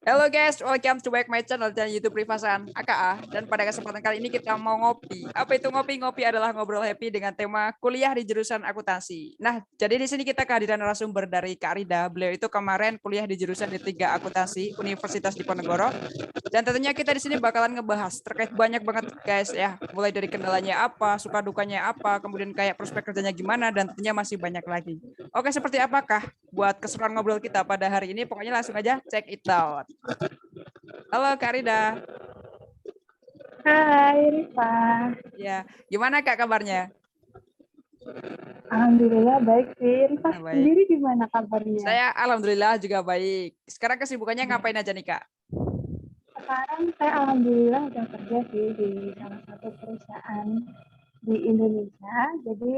Halo guys, welcome to back my channel dan YouTube Privasan AKA. Dan pada kesempatan kali ini kita mau ngopi. Apa itu ngopi? Ngopi adalah ngobrol happy dengan tema kuliah di jurusan akuntansi. Nah, jadi di sini kita kehadiran narasumber dari Kak Rida. Beliau itu kemarin kuliah di jurusan D3 Akuntansi Universitas Diponegoro. Dan tentunya kita di sini bakalan ngebahas terkait banyak banget guys ya. Mulai dari kendalanya apa, suka dukanya apa, kemudian kayak prospek kerjanya gimana, dan tentunya masih banyak lagi. Oke, seperti apakah buat keseruan ngobrol kita pada hari ini? Pokoknya langsung aja check it out. Halo Kak Rida. Hai Rifa. Ya, gimana Kak kabarnya? Alhamdulillah baik sih. Rifa Nah, baik. sendiri gimana kabarnya? Saya alhamdulillah juga baik. Sekarang kesibukannya Ya. ngapain aja nih Kak? Sekarang saya alhamdulillah udah kerja sih di salah satu perusahaan di Indonesia. Jadi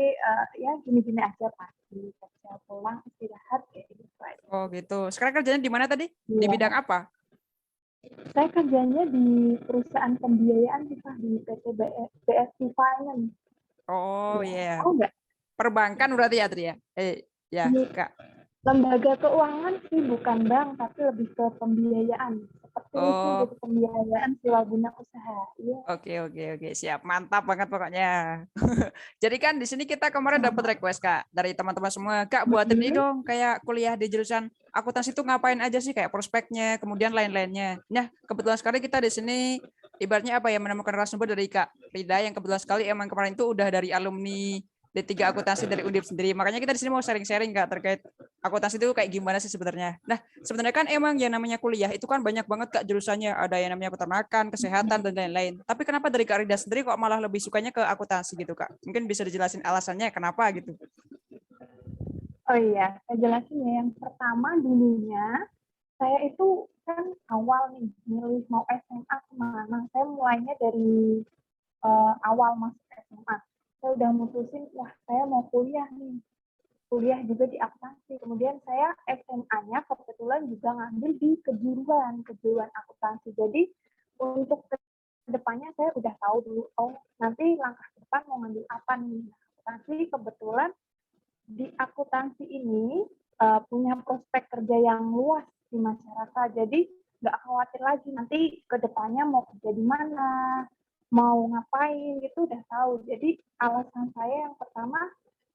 ya gini-gini aja pasti kerja pulang istirahat kayak gitu aja. Oh gitu. Sekarang kerjanya di mana tadi? Di Iya. bidang apa? Saya kerjanya di perusahaan pembiayaan Rifa di PT BSI Finance. Oh Ya, iya. tahu nggak? Perbankan berarti ya Tri ya? Ya Ini Kak. lembaga keuangan sih bukan bank, tapi lebih ke pembiayaan. Seperti itu Oh, gitu, pembiayaan swaguna usaha. Iya. oke, siap. Mantap banget pokoknya. Jadi kan di sini kita kemarin dapat request Kak dari teman-teman semua. Kak, buatin ini dong kayak kuliah di jurusan akuntansi itu ngapain aja sih kayak prospeknya, kemudian lain-lainnya. Nah, kebetulan sekali kita di sini ibaratnya apa ya menemukan narasumber dari Kak Rida yang kebetulan sekali emang kemarin itu udah dari alumni D3 akuntansi dari Undip sendiri. Makanya kita di sini mau sharing-sharing Kak terkait akuntansi itu kayak gimana sih sebenarnya. Nah, sebenarnya kan emang yang namanya kuliah itu kan banyak banget Kak jurusannya. Ada yang namanya peternakan, kesehatan, dan lain-lain. Tapi kenapa dari Kak Rida sendiri kok malah lebih sukanya ke akuntansi gitu Kak? Mungkin bisa dijelasin alasannya kenapa gitu. Oh iya, saya jelasin ya. Yang pertama dulunya, saya itu kan awal nih, milih mau SMA kemana. Saya mulainya dari awal masuk SMA. Saya udah mutusin, wah saya mau kuliah nih. Kuliah juga di akuntansi. Kemudian saya SMA-nya kebetulan juga ngambil di kejuruan akuntansi. Jadi untuk kedepannya saya udah tahu dulu, oh nanti langkah depan mau ngambil apa nih. Akuntansi kebetulan di akuntansi ini punya prospek kerja yang luas di masyarakat. Jadi nggak khawatir lagi nanti kedepannya mau kerja di mana, mau ngapain gitu udah tahu. Jadi alasan saya yang pertama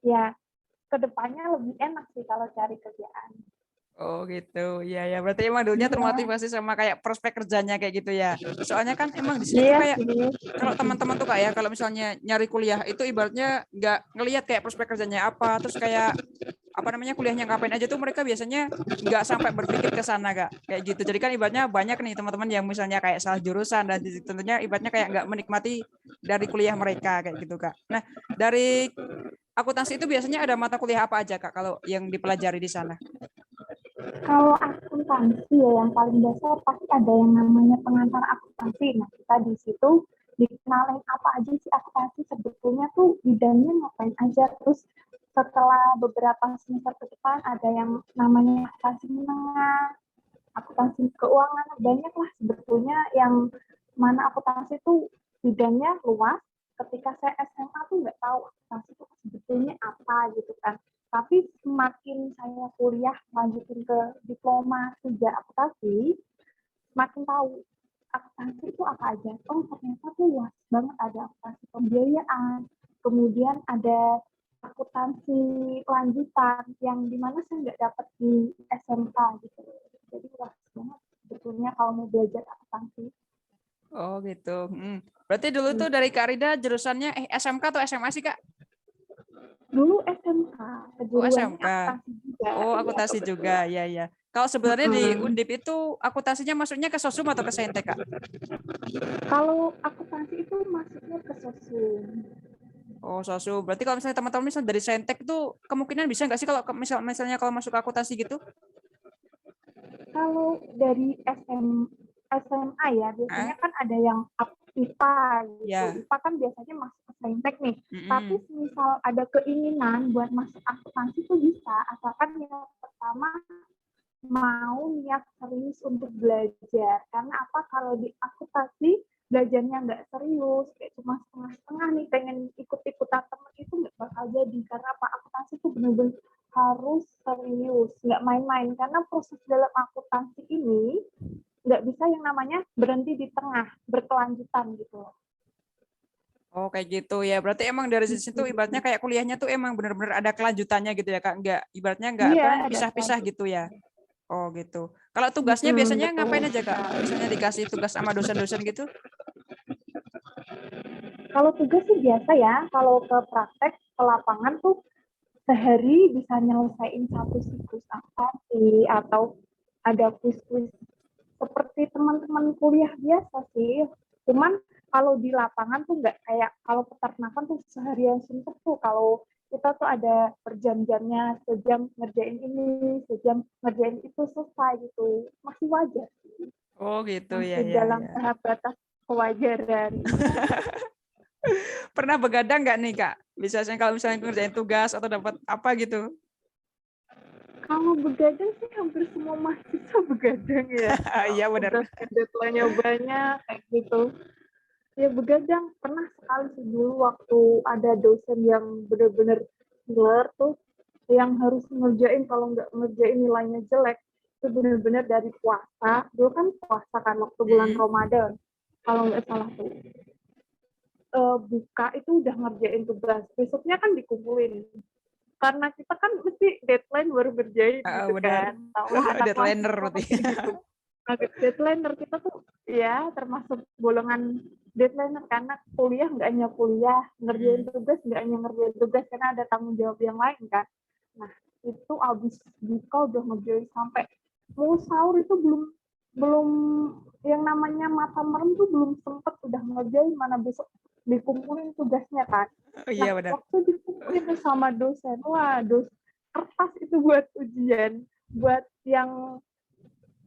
ya kedepannya lebih enak sih kalau cari kerjaan. Oh gitu, iya ya. Berarti emang dulunya Iya, termotivasi sama kayak prospek kerjanya kayak gitu ya. Soalnya kan emang di sini tuh iya kayak sih. kalau teman-teman tuh kayak kalau misalnya nyari kuliah itu ibaratnya nggak ngelihat kayak prospek kerjanya apa, terus kayak apa namanya kuliahnya ngapain aja tuh mereka biasanya nggak sampai berpikir ke sana Kak. Kayak gitu. Jadi kan ibaratnya banyak nih teman-teman yang misalnya kayak salah jurusan dan tentunya ibaratnya kayak nggak menikmati dari kuliah mereka kayak gitu Kak. Nah, dari akuntansi itu biasanya ada mata kuliah apa aja Kak kalau yang dipelajari di sana? Kalau akuntansi ya yang paling dasar pasti ada yang namanya pengantar akuntansi. Nah kita di situ dikenalin apa aja sih akuntansi sebetulnya tuh bidangnya ngapain aja. Terus setelah beberapa semester ke depan ada yang namanya akuntansi menengah, akuntansi keuangan, banyak lah sebetulnya yang mana akuntansi itu bidangnya luas. Ketika saya SMA tuh nggak tahu akuntansi itu sebetulnya apa gitu kan. Tapi semakin saya kuliah lanjutin ke diploma 3 akuntansi, semakin tahu akuntansi itu apa aja. Oh ternyata tuh luas banget, ada akuntansi pembiayaan, kemudian ada akuntansi lanjutan yang dimana saya nggak dapat di SMK gitu. Jadi luas banget sebetulnya kalau mau belajar akuntansi. Oh gitu. Berarti dulu tuh dari Kak Rida jurusannya SMK atau SMA sih Kak? Dulu SMK, Oh kejuruannya SMK. akuntansi juga. Oh Iya akuntansi juga, kebetulan. ya ya. Kalau sebenarnya di Undip itu akuntansinya masuknya ke Sosum atau ke Saintek Kak? Kalau akuntansi itu masuknya ke sosum. Oh Sosum. Berarti kalau misalnya teman-teman misalnya dari Saintek itu kemungkinan bisa nggak sih kalau misalnya kalau masuk ke akuntansi gitu? Kalau dari SMA ya, Ah, biasanya kan ada yang IPA gitu. ya. IPA kan biasanya masuk ke saintek nih. Tapi Mm-mm. misal ada keinginan buat masuk akuntansi itu bisa, asalkan yang pertama mau niat serius untuk belajar. Karena apa? Kalau di akuntansi belajarnya nggak serius, kayak cuma setengah-setengah nih pengen ikut-ikutan temen itu nggak bakal jadi. Karena apa? Akuntansi itu benar-benar harus serius, nggak main-main. Karena proses dalam akuntansi ini nggak bisa yang namanya berhenti di tengah, berkelanjutan gitu loh. Oh, kayak gitu ya. Berarti emang dari situ ibaratnya kayak kuliahnya tuh emang benar-benar ada kelanjutannya gitu ya, Kak. Enggak, ibaratnya enggak Iya, kan ada pisah-pisah gitu kelanjutan. ya. Oh, gitu. Kalau tugasnya biasanya Betul. ngapain aja, Kak? Misalnya dikasih tugas sama dosen-dosen gitu? Kalau tugas sih biasa ya, kalau ke praktek, ke lapangan tuh sehari bisa nyelesain satu siklus aktivasi atau ada kuis-kuis seperti teman-teman kuliah biasa sih. Cuman kalau di lapangan tuh nggak kayak kalau peternakan tuh seharian suntuk tuh. Kalau kita tuh ada per-jam-jamnya, sejam ngerjain ini, sejam ngerjain itu selesai gitu. Masih wajar, Oh, gitu ya, masih ya, dalam ya. tahap batas kewajaran. Pernah begadang nggak nih, Kak? Biasanya kalau misalnya ngerjain tugas atau dapat apa gitu? Kalau begadang sih hampir semua mahasiswa begadang ya. Iya, benar. Tugas deadline-nya banyak kayak gitu. Ya begadang pernah sekali sih dulu waktu ada dosen yang benar-benar killer tuh yang harus ngerjain, kalau nggak ngerjain nilainya jelek. Itu benar-benar dari puasa, dulu kan puasa kan waktu bulan Hmm. Ramadan kalau nggak salah tuh. Buka itu udah ngerjain tugas, besoknya kan dikumpulin karena kita kan mesti deadline baru ngerjain gitu Benar. kan, tahulah anak Deadlineer mahasiswa berarti. kan kayak gitu. Deadlineer kita tuh ya termasuk golongan deadlineer karena kuliah nggak hanya kuliah, ngerjain Hmm. tugas nggak hanya ngerjain tugas karena ada tanggung jawab yang lain kan. Nah itu abis buka udah ngerjain sampai mau sahur itu belum belum yang namanya mata merem tuh belum sempet udah ngerjain, mana besok dikumpulin tugasnya kan. Oh, Nah iya, benar. waktu dikumpulin tuh sama dosen, wah kertas itu buat ujian, buat yang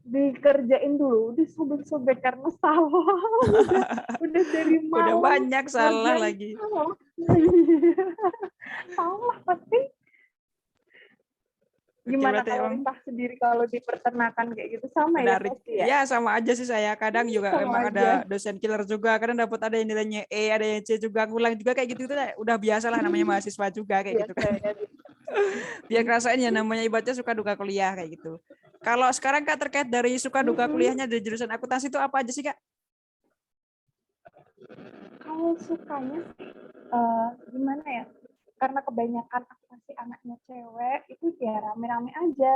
dikerjain dulu, disobek-sobek karena salah. udah dari Udah malam banyak salah ngerjain lagi. salah. Salah pasti. Oke, Gimana berarti kalau emang Rifah sendiri kalau di peternakan kayak gitu sama ya menarik. pasti ya? Ya, sama aja sih saya. Kadang juga Sama emang aja. ada dosen killer juga. Kadang dapat ada yang nilainya E, ada yang C juga. Ngulang juga kayak gitu. Udah biasa lah namanya mahasiswa juga kayak gitu Biasa kan. ya. Biar ngerasain ya namanya ibaratnya suka duka kuliah kayak gitu. Kalau sekarang Kak terkait dari suka duka kuliahnya dari jurusan akuntansi itu apa aja sih, Kak? Kalau sukanya sih gimana ya? Karena kebanyakan aku kasih anaknya cewek, itu ya rame-rame aja.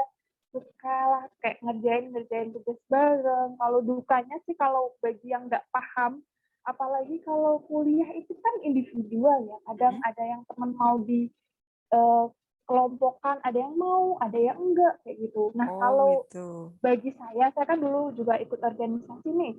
Suka lah kayak ngerjain tugas bareng. Kalau dukanya sih kalau bagi yang nggak paham, apalagi kalau kuliah itu kan individual ya. Kadang Hmm? ada yang teman mau di eh, kelompokan, ada yang mau, ada yang enggak kayak gitu. Nah Oh, kalau gitu. bagi saya kan dulu juga ikut organisasi nih.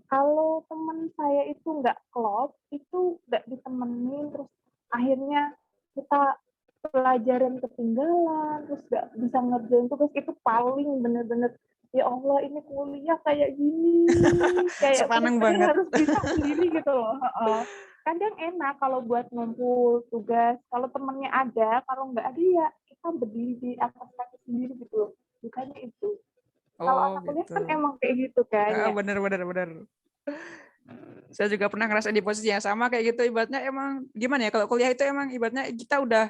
Kalau teman saya itu nggak klop, itu nggak ditemenin, terus akhirnya kita pelajaran ketinggalan, terus nggak bisa ngerjain tugas, itu paling bener-bener ya Allah ini kuliah kayak gini, kayak Sepaneng bener-bener banget. harus bisa sendiri gitu loh. Kadang enak kalau buat ngumpul tugas, kalau temennya ada, kalau nggak ada ya kita berdiri di atas kaki sendiri gitu loh. Bukannya itu. Kalau Oh, anak kuliah gitu. kan emang kayak gitu kan ya. Bener, bener, bener. Saya juga pernah ngerasain di posisi yang sama kayak gitu. Ibaratnya emang gimana ya kalau kuliah itu emang ibaratnya kita udah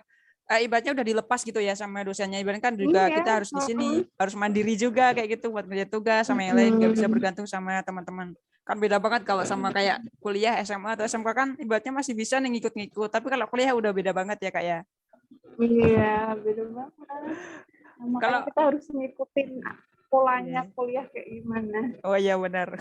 ibaratnya udah dilepas gitu ya sama dosennya. Ibaratnya kan juga Iya. kita harus di sini, harus mandiri juga kayak gitu buat kerja tugas sama yang lain, nggak bisa bergantung sama teman-teman. Kan beda banget kalau sama kayak kuliah SMA atau SMK kan ibaratnya masih bisa nih ngikut-ngikut. Tapi kalau kuliah udah beda banget ya Kak ya. Iya, bener banget. Nah, makanya Kalau kita harus ngikutin polanya iya. kuliah kayak gimana. Oh iya benar.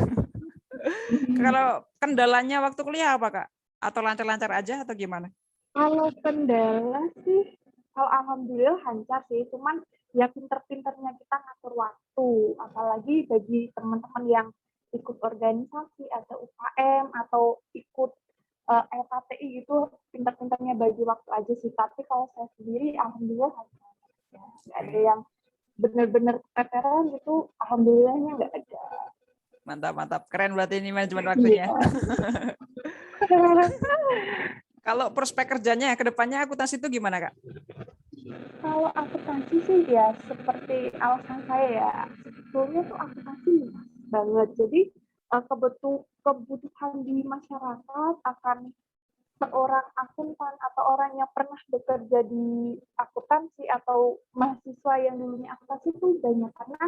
Kalau kendalanya waktu kuliah apa Kak? Atau lancar-lancar aja atau gimana? Kalau kendala sih, kalau alhamdulillah lancar sih, cuman ya pinter-pinternya kita ngatur waktu, apalagi bagi teman-teman yang ikut organisasi atau UKM atau ikut LKTI gitu, pinter-pinternya bagi waktu aja sih. Tapi kalau saya sendiri, alhamdulillah lancar. Ya, nggak ada yang benar-benar keteteran gitu, alhamdulillahnya nggak ada. Mantap, mantap. Keren berarti ini manajemen waktunya. Iya. Kalau prospek kerjanya ke depannya akuntansi itu gimana, Kak? Kalau akuntansi sih ya seperti alasan saya ya, sebetulnya tuh akuntansi luas banget. Jadi kebutuhan di masyarakat akan seorang akuntan atau orang yang pernah bekerja di akuntansi atau mahasiswa yang dulunya akuntansi itu banyak karena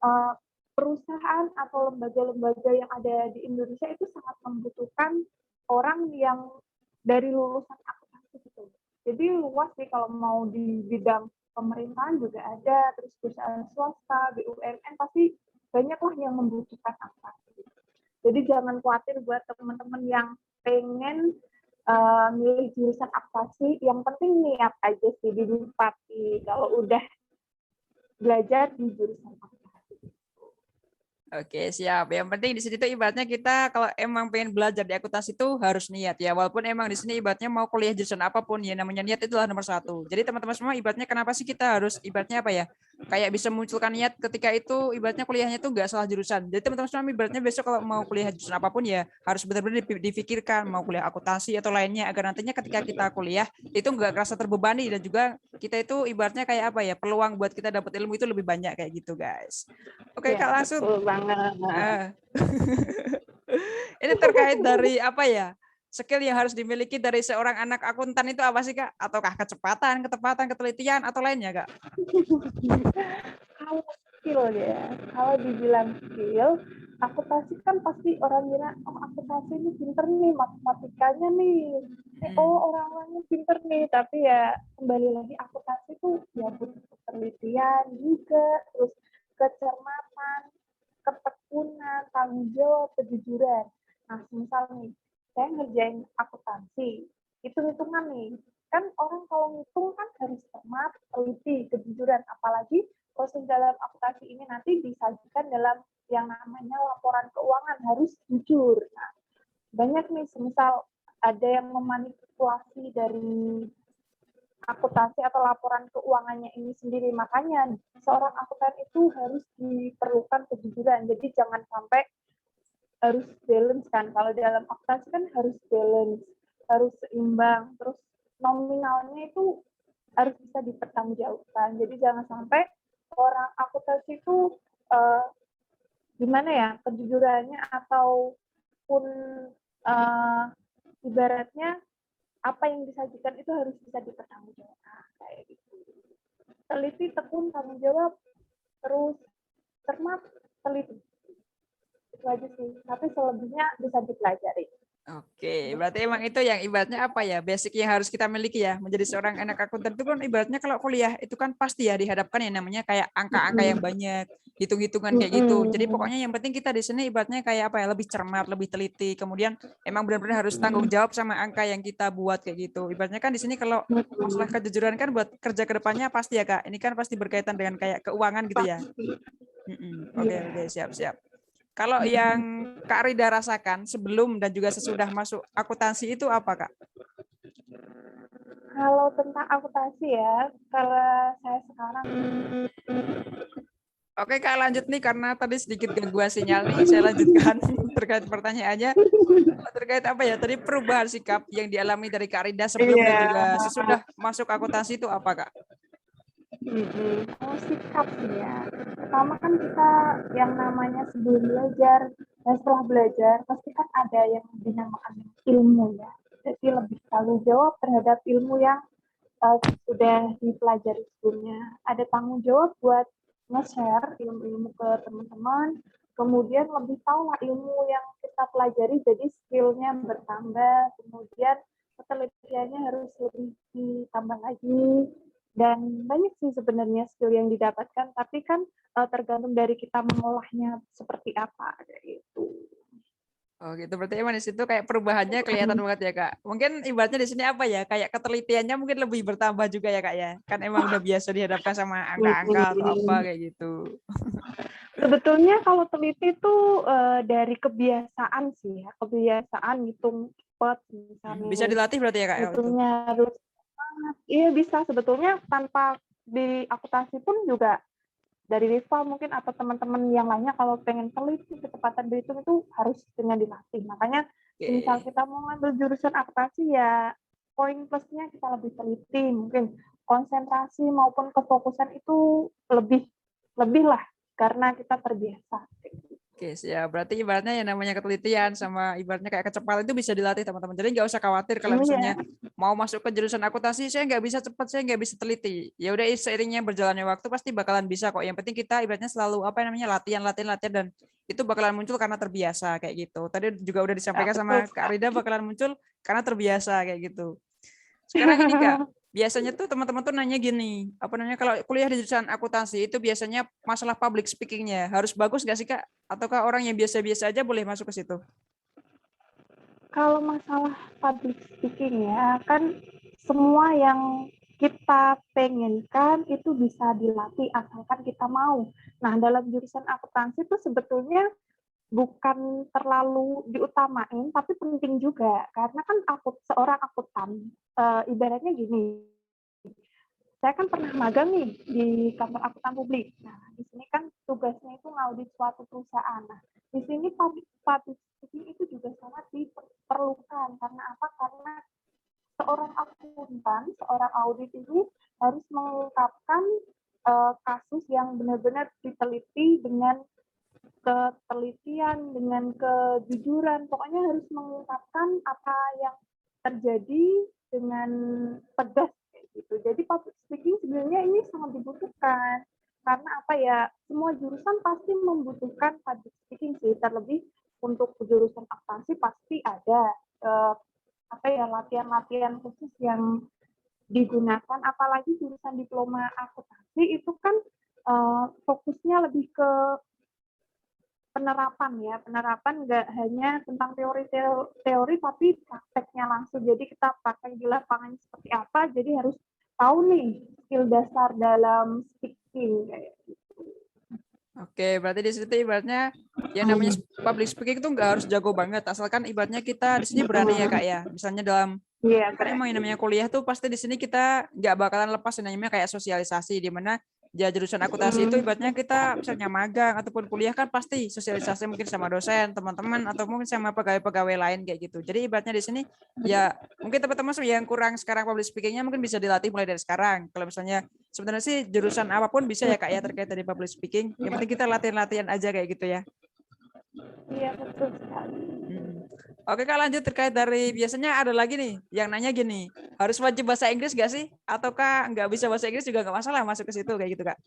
uh, perusahaan atau lembaga-lembaga yang ada di Indonesia itu sangat membutuhkan orang yang dari lulusan akuntansi gitu. Jadi luas sih kalau mau di bidang pemerintahan juga ada, terus perusahaan swasta, BUMN pasti banyaklah yang membutuhkan akuntansi. Jadi jangan khawatir buat teman-teman yang pengen milih jurusan akuntansi, yang penting niat aja sih di kalau udah belajar di jurusan akuntansi. Oke, siap. Yang penting di sini tuh ibaratnya kita kalau emang pengen belajar di akuntansi itu harus niat ya. Walaupun emang di sini ibaratnya mau kuliah jurusan apapun ya namanya niat itulah nomor satu. Jadi teman-teman semua ibaratnya kenapa sih kita harus ibaratnya apa ya? Kayak bisa munculkan niat ketika itu ibaratnya kuliahnya tuh nggak salah jurusan. Jadi teman-teman semua ibaratnya besok kalau mau kuliah jurusan apapun ya harus benar-benar difikirkan mau kuliah akuntansi atau lainnya agar nantinya ketika kita kuliah itu nggak kerasa terbebani dan juga kita itu ibaratnya kayak apa ya peluang buat kita dapat ilmu itu lebih banyak kayak gitu guys. Oke Ya, Kak langsung. betul banget. Ini terkait dari apa ya? Skill yang harus dimiliki dari seorang anak akuntan itu apa sih Kak? Ataukah kecepatan, ketepatan, ketelitian atau lainnya Kak? Kalau skill ya, kalau dibilang skill, akuntansi kan pasti orang bilang, oh akuntansi ini pinter nih, matematikanya nih. Oh orang-orangnya pinter nih, tapi ya kembali lagi akuntansi itu ya butuh penelitian juga, terus kecermatan, ketekunan, tanggung jawab, kejujuran. Nah, misal nih, saya ngerjain akuntansi, hitung-hitungan nih. Kan orang kalau ngitung kan harus cermat, teliti, kejujuran. Apalagi proses dalam akuntansi ini nanti disajikan dalam yang namanya laporan keuangan, harus jujur. Nah, banyak nih, semisal ada yang memanipulasi dari akuntansi atau laporan keuangannya ini sendiri. Makanya seorang akuntan itu harus diperlukan kejujuran. Jadi jangan sampai harus balance kan. Kalau dalam akuntansi kan harus balance, harus seimbang. Terus nominalnya itu harus bisa dipertanggungjawabkan. Jadi jangan sampai orang akuntansi itu gimana ya kejujurannya ataupun ibaratnya apa yang disajikan itu harus bisa dipertanggungjawabkan kayak gitu. Teliti, tekun, tanggung jawab, terus cermat, teliti. Itu aja sih. Tapi selebihnya bisa dipelajari. Oke, berarti emang itu yang ibaratnya apa ya, basic yang harus kita miliki ya, menjadi seorang anak akuntan itu kan ibaratnya kalau kuliah itu kan pasti ya dihadapkan yang namanya kayak angka-angka yang banyak, hitung-hitungan kayak gitu. Jadi pokoknya yang penting kita di sini ibaratnya kayak apa ya, lebih cermat, lebih teliti, kemudian emang benar-benar harus tanggung jawab sama angka yang kita buat kayak gitu. Ibaratnya kan di sini kalau masalah kejujuran kan buat kerja ke depannya pasti ya Kak, ini kan pasti berkaitan dengan kayak keuangan gitu ya. Oke, siap-siap. Kalau yang Kak Rida rasakan sebelum dan juga sesudah masuk akuntansi itu apa, Kak? Kalau tentang akuntansi ya, kalau saya sekarang Oke, Kak, lanjut nih karena tadi sedikit gangguan sinyal nih. Saya lanjutkan terkait pertanyaannya. Terkait apa ya? Tadi perubahan sikap yang dialami dari Kak Rida sebelum dan juga sesudah masuk akuntansi itu apa, Kak? Oh, sikap sih ya. Pertama kan kita yang namanya sebelum belajar dan setelah belajar pasti kan ada yang dinamakan ilmu ya. Jadi lebih tanggung jawab terhadap ilmu yang sudah dipelajari sebelumnya. Ada tanggung jawab buat nge-share ilmu-ilmu ke teman-teman. Kemudian lebih tahu lah ilmu yang kita pelajari, jadi skill-nya bertambah. Kemudian penelitiannya harus lebih ditambah lagi. Dan banyak sih sebenarnya skill yang didapatkan, tapi kan tergantung dari kita mengolahnya seperti apa kayak gitu. Oh gitu, berarti emang di situ kayak perubahannya kelihatan banget ya Kak. Mungkin ibaratnya di sini apa ya, kayak ketelitiannya mungkin lebih bertambah juga ya Kak ya. Kan emang udah biasa dihadapkan sama angka-angka atau apa kayak gitu. Sebetulnya kalau teliti itu dari kebiasaan sih ya, kebiasaan ngitung cepat misalnya Bisa nih. dilatih berarti ya Kak kalau itu. Hitungnya harus iya bisa sebetulnya tanpa di akuntansi pun juga dari rival mungkin atau teman-teman yang lainnya kalau pengen teliti kecepatan berhitung itu harus dengan dilatih. Makanya misal Oke. kita mau ngambil jurusan akuntansi ya poin plusnya kita lebih teliti, mungkin konsentrasi maupun kefokusan itu lebih lah karena kita terbiasa. Oke, ya berarti ibaratnya yang namanya ketelitian sama ibaratnya kayak kecepatan itu bisa dilatih teman-teman. Jadi nggak usah khawatir kalau Iya, misalnya mau masuk ke jurusan akuntansi, saya nggak bisa cepat, saya nggak bisa teliti. Ya udah seiringnya berjalannya waktu pasti bakalan bisa kok. Yang penting kita ibaratnya selalu apa namanya latihan, latihan, latihan dan itu bakalan muncul karena terbiasa kayak gitu. Tadi juga udah disampaikan betul sama Kak sekali. Rida bakalan muncul karena terbiasa kayak gitu. Sekarang ini Kak, biasanya tuh teman-teman tuh nanya gini, apa namanya kalau kuliah di jurusan akuntansi itu biasanya masalah public speaking-nya harus bagus nggak sih Kak? Ataukah orang yang biasa-biasa aja boleh masuk ke situ? Kalau masalah public speaking ya, kan semua yang kita pengenkan itu bisa dilatih asalkan kita mau. Nah, dalam jurusan akuntansi itu sebetulnya bukan terlalu diutamain, tapi penting juga. Karena kan seorang akuntan, ibaratnya gini, saya kan pernah magang nih di kantor akuntan publik. Nah, di sini kan tugasnya itu ngaudit suatu perusahaan. Nah, di sini public speaking itu juga sangat diperlukan. Karena apa? Karena seorang akuntan, seorang audit ini harus mengungkapkan kasus yang benar-benar diteliti dengan ketelitian, dengan kejujuran. Pokoknya harus mengungkapkan apa yang terjadi dengan tegas kayak gitu. Jadi public speaking sebenarnya ini sangat dibutuhkan. Karena apa ya, semua jurusan pasti membutuhkan public speaking sih, terlebih untuk jurusan akuntansi pasti ada apa ya latihan-latihan khusus yang digunakan, apalagi jurusan diploma akuntansi itu kan fokusnya lebih ke penerapan ya, penerapan nggak hanya tentang teori tapi prakteknya langsung. Jadi kita pakai di lapangan seperti apa, jadi harus tahu nih skill dasar dalam speaking kayak gitu. Oke, berarti di situ ibaratnya yang namanya public speaking itu nggak harus jago banget, asalkan ibaratnya kita di sini berani ya Kak ya. Misalnya dalam Iya, kan emang yang namanya kuliah tuh pasti di sini kita nggak bakalan lepas yang namanya kayak sosialisasi di mana ya jurusan akuntansi itu ibaratnya kita misalnya magang ataupun kuliah kan pasti sosialisasi mungkin sama dosen, teman-teman atau mungkin sama pegawai-pegawai lain kayak gitu. Jadi ibaratnya di sini ya mungkin teman-teman yang kurang sekarang public speakingnya mungkin bisa dilatih mulai dari sekarang. Kalau misalnya sebenarnya sih jurusan apapun bisa ya Kak ya terkait dari public speaking. Yang penting kita latihan-latihan aja kayak gitu ya. iya betul sekali. Oke Kak lanjut terkait dari biasanya ada lagi nih yang nanya gini, harus wajib bahasa Inggris gak sih? Ataukah nggak bisa bahasa Inggris juga nggak masalah masuk ke situ kayak gitu Kak?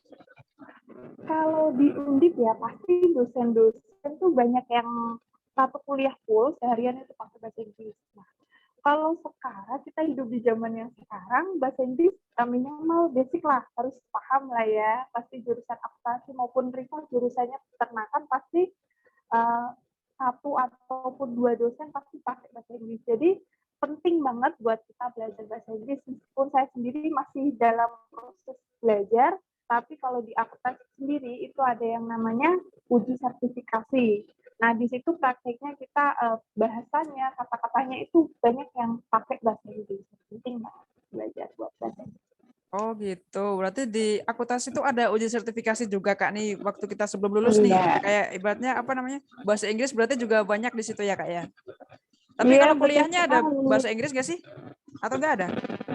Kalau di Undip ya pasti dosen-dosen tuh banyak yang satu kuliah full seharian itu pakai bahasa Inggris. Nah, kalau sekarang kita hidup di zaman yang sekarang, bahasa Inggris minimal basic lah, harus paham lah ya. Pasti jurusan akuntansi maupun riset jurusannya peternakan pasti uh, satu ataupun dua dosen pasti pakai bahasa Inggris. Jadi penting banget buat kita belajar bahasa Inggris. Meskipun saya sendiri masih dalam proses belajar, tapi kalau di akuntansi sendiri itu ada yang namanya uji sertifikasi. Nah, di situ prakteknya kita bahasanya, kata-katanya itu banyak yang pakai bahasa Inggris. Penting banget belajar buat bahasa Inggris. Oh gitu, berarti di akuntansi itu ada uji sertifikasi juga Kak nih waktu kita sebelum lulus nih, Iya, kayak ibaratnya apa namanya bahasa Inggris berarti juga banyak di situ ya Kak ya. Tapi iya kalau betul kuliahnya ada sekali. bahasa Inggris gak sih? Atau nggak ada?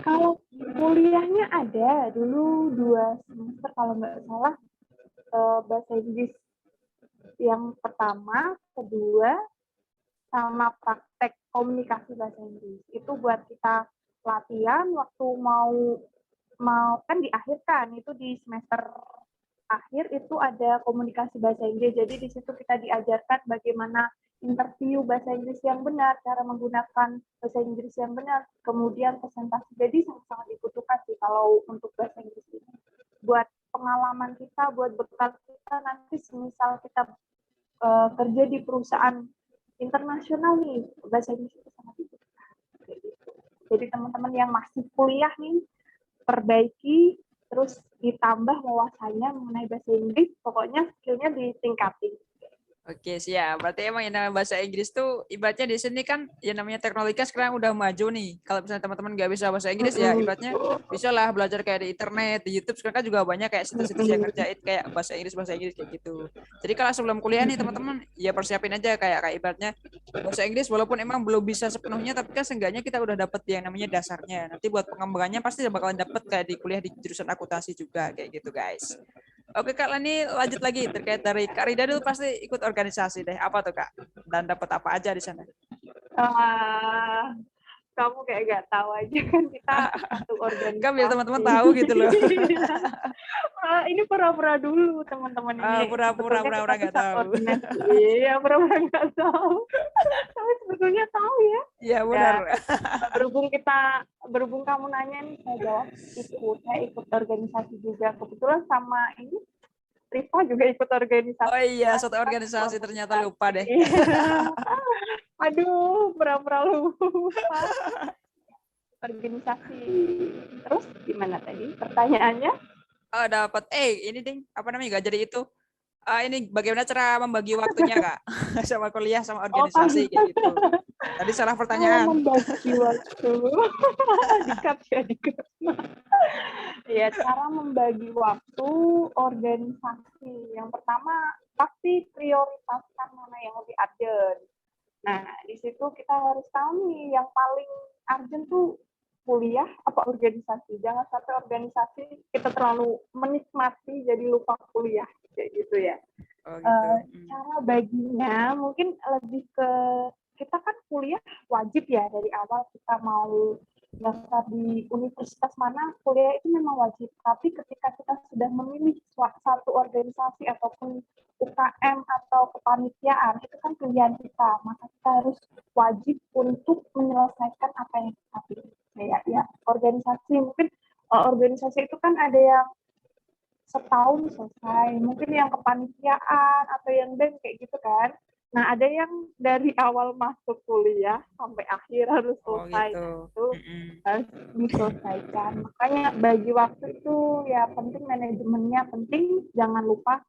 Kalau kuliahnya ada dulu 2 semester kalau nggak salah bahasa Inggris yang pertama, kedua, sama praktek komunikasi bahasa Inggris. Itu buat kita latihan waktu mau mau kan di akhir kan itu di semester akhir itu ada komunikasi bahasa Inggris. Jadi di situ kita diajarkan bagaimana interview bahasa Inggris yang benar, cara menggunakan bahasa Inggris yang benar, kemudian presentasi. Jadi sangat-sangat dibutuhkan sih kalau untuk bahasa Inggris ini. Buat pengalaman kita, buat bekal kita nanti semisal kita kerja di perusahaan internasional nih, bahasa Inggris itu sangat dibutuhkan. Jadi teman-teman yang masih kuliah nih, perbaiki, terus ditambah wawasannya mengenai bahasa Inggris, pokoknya skillnya ditingkatin. Oke, siap. Berarti emang yang namanya bahasa Inggris tuh ibaratnya di sini kan yang namanya teknologi sekarang udah maju nih. Kalau misalnya teman-teman nggak bisa bahasa Inggris ya ibaratnya bisa lah belajar kayak di internet, di YouTube sekarang kan juga banyak kayak situs-situs yang ngerjain kayak bahasa Inggris kayak gitu. Jadi kalau sebelum kuliah nih teman-teman ya persiapin aja kayak ibaratnya bahasa Inggris walaupun emang belum bisa sepenuhnya tapi kan seenggaknya kita udah dapet yang namanya dasarnya. Nanti buat pengembangannya pasti bakalan dapet kayak di kuliah di jurusan akuntansi juga kayak gitu guys. Oke Kak Lani, lanjut lagi terkait dari Kak Rida dulu pasti ikut organisasi deh. Apa tuh Kak? Dan dapat apa aja di sana? Ah, kamu kayak gak tahu aja kan kita satu Kan biar teman-teman organisasi. tahu gitu loh. Ini pura-pura dulu teman-teman ini. Pura-pura Sebetulnya kita tuh nggak satu tahu. organisasi. Iya, pura-pura nggak tahu. Tapi sebetulnya tahu ya. Iya Ya, benar. berhubung kamu nanya nih, saya jawab saya ikut organisasi juga. Kebetulan sama ini Rifa juga ikut Oh organisasi. iya, Kan satu kita organisasi ternyata lupa deh. Aduh, pura-pura lupa. Organisasi. Terus gimana tadi pertanyaannya? Oh dapat. Ini ding, apa namanya? Gak jadi itu. Ini bagaimana cara membagi waktunya Kak? Sama kuliah sama Oh, organisasi kayak gitu. Tadi salah pertanyaan. membagi waktu. Dikat ya, dikat. Ya, cara membagi waktu organisasi. Yang pertama, pasti prioritaskan mana yang lebih urgent. Nah, di situ kita harus tahu nih, yang paling urgent tuh kuliah apa organisasi. Jangan sampai organisasi kita terlalu menikmati jadi lupa kuliah, kayak gitu ya. Oh gitu. Cara baginya mungkin lebih ke, kita kan kuliah wajib ya dari awal, kita mau daftar di universitas mana, kuliah itu memang wajib. Tapi ketika kita sudah memilih satu organisasi ataupun UKM atau kepanitiaan, itu kan pilihan kita, maka kita harus wajib untuk menyelesaikan apa yang kita pilih. Ya, organisasi mungkin organisasi itu kan ada yang setahun selesai, mungkin yang kepanitiaan atau yang BEM kayak gitu kan. Nah, ada yang dari awal masuk kuliah sampai akhir harus selesai. Gitu. Nah, itu harus diselesaikan. Makanya bagi waktu itu ya penting, manajemennya penting, jangan lupa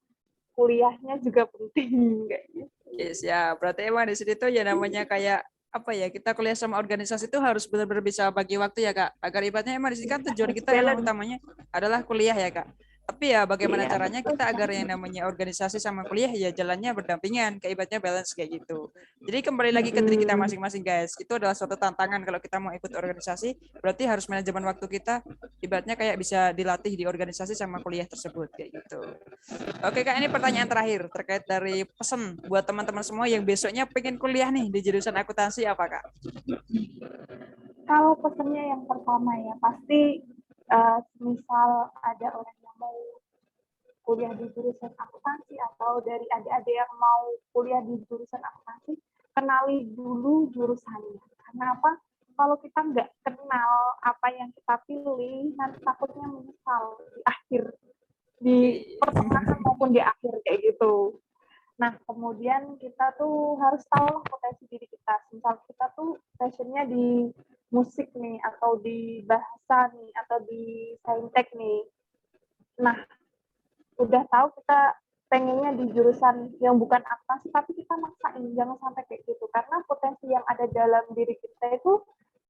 kuliahnya juga penting kayak gitu. Yes, ya, berarti emang di sini tuh ya namanya kayak apa ya, kita kuliah sama organisasi itu harus benar-benar bisa bagi waktu ya Kak, agar ibaratnya emang di sini kan tujuan kita emang utamanya adalah kuliah ya Kak. Tapi ya bagaimana caranya kita agar yang namanya organisasi sama kuliah ya jalannya berdampingan, kayak ibaratnya balance kayak gitu. Jadi kembali lagi ke diri kita masing-masing guys, itu adalah suatu tantangan kalau kita mau ikut organisasi, berarti harus manajemen waktu kita, ibaratnya kayak bisa dilatih di organisasi sama kuliah tersebut kayak gitu. Oke Kak, ini pertanyaan terakhir terkait dari pesan buat teman-teman semua yang besoknya pengen kuliah nih di jurusan akuntansi apa Kak? Kalau pesannya yang pertama ya, pasti misal ada orang yang mau kuliah di jurusan akuntansi atau dari adik-adik yang mau kuliah di jurusan akuntansi, kenali dulu jurusannya. Karena apa? Kalau kita nggak kenal apa yang kita pilih, nanti takutnya menyesal di akhir, di pertengahan maupun di akhir kayak gitu. Nah, kemudian kita tuh harus tahu potensi diri kita. Misal kita tuh passionnya di musik nih, atau di bahasa nih, atau di saintek nih. Nah, udah tahu kita pengennya di jurusan yang bukan akuntansi, tapi kita maksain, jangan sampai kayak gitu. Karena potensi yang ada dalam diri kita itu,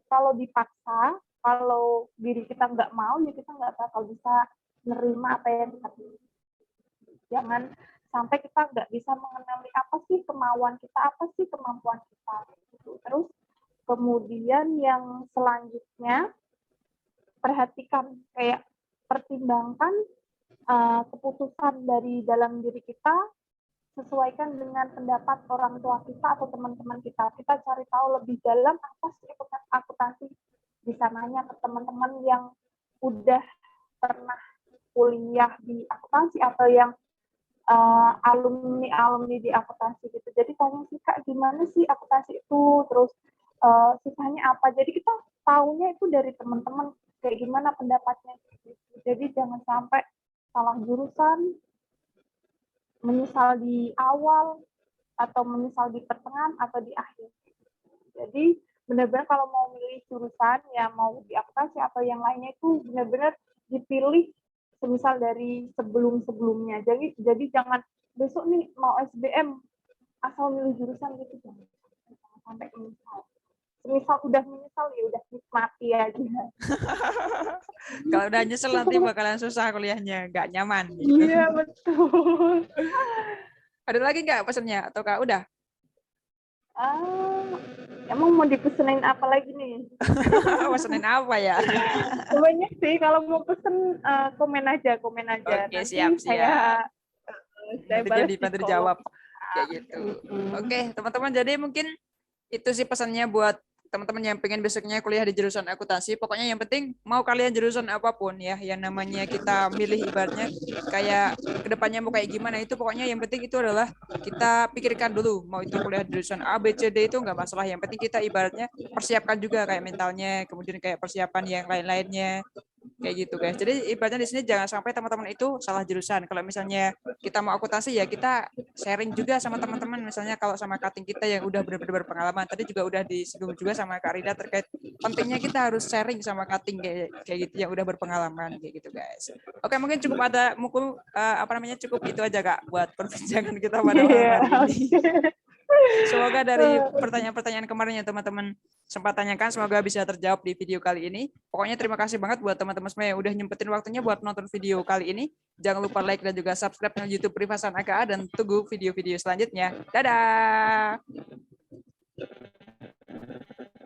kalau dipaksa, kalau diri kita nggak mau, ya kita nggak bakal bisa menerima apa yang kita pilih. Jangan sampai kita nggak bisa mengenali apa sih kemauan kita, apa sih kemampuan kita. Terus kemudian yang selanjutnya, perhatikan, kayak pertimbangkan keputusan dari dalam diri kita, sesuaikan dengan pendapat orang tua kita atau teman-teman kita. Kita cari tahu lebih dalam apa sih akuntansi. Bisa nanya ke teman-teman yang udah pernah kuliah di akuntansi atau yang alumni di akuntansi gitu. Jadi tanya sih Kak, gimana sih akuntansi itu, terus sisanya apa. Jadi kita tahunya itu dari teman-teman kayak gimana pendapatnya. Jadi jangan sampai salah jurusan, menyesal di awal atau menyesal di pertengahan atau di akhir. Jadi benar-benar kalau mau milih jurusan, ya mau di akuntansi atau yang lainnya, itu benar-benar dipilih semisal dari sebelum-sebelumnya. Jadi jangan besok nih mau SBM asal milih jurusan gitu, jangan sampai menyesal. Semisal udah menyesal, ya udah nikmati aja. Kalau udah nyesel nanti bakalan susah kuliahnya, nggak nyaman. Gitu. Iya betul. Ada lagi nggak pesannya atau Kak udah? Emang mau dipesenin apa lagi nih? Pesenin apa ya? Banyak sih, kalau mau pesen komen aja. Oke, Nanti siap. saya Nanti dia balas di dibantu kolom. dijawab kayak gitu. Mm-mm. Oke, teman-teman, jadi mungkin itu sih pesannya buat teman-teman yang pengen besoknya kuliah di jurusan akuntansi. Pokoknya yang penting mau kalian jurusan apapun ya, yang namanya kita milih ibaratnya kayak kedepannya mau kayak gimana itu pokoknya yang penting itu adalah kita pikirkan dulu mau itu kuliah di jurusan A, B, C, D itu nggak masalah. Yang penting kita ibaratnya persiapkan juga kayak mentalnya, kemudian kayak persiapan yang lain-lainnya kayak gitu guys. Jadi ibaratnya di sini jangan sampai teman-teman itu salah jurusan. Kalau misalnya kita mau akuntansi ya kita sharing juga sama teman-teman. Misalnya kalau sama cutting kita yang udah benar-benar berpengalaman. Tadi juga udah disinggung juga sama Kak Rida terkait pentingnya kita harus sharing sama cutting kayak gitu yang udah berpengalaman kayak gitu guys. Oke, mungkin cukup ada cukup itu aja Kak buat perbincangan kita pada malam hari ini. Semoga dari pertanyaan-pertanyaan kemarin yang teman-teman sempat tanyakan, semoga bisa terjawab di video kali ini. Pokoknya terima kasih banget buat teman-teman semua yang udah nyempetin waktunya buat nonton video kali ini. Jangan lupa like dan juga subscribe channel YouTube Privasan AKA dan tunggu video-video selanjutnya. Dadah!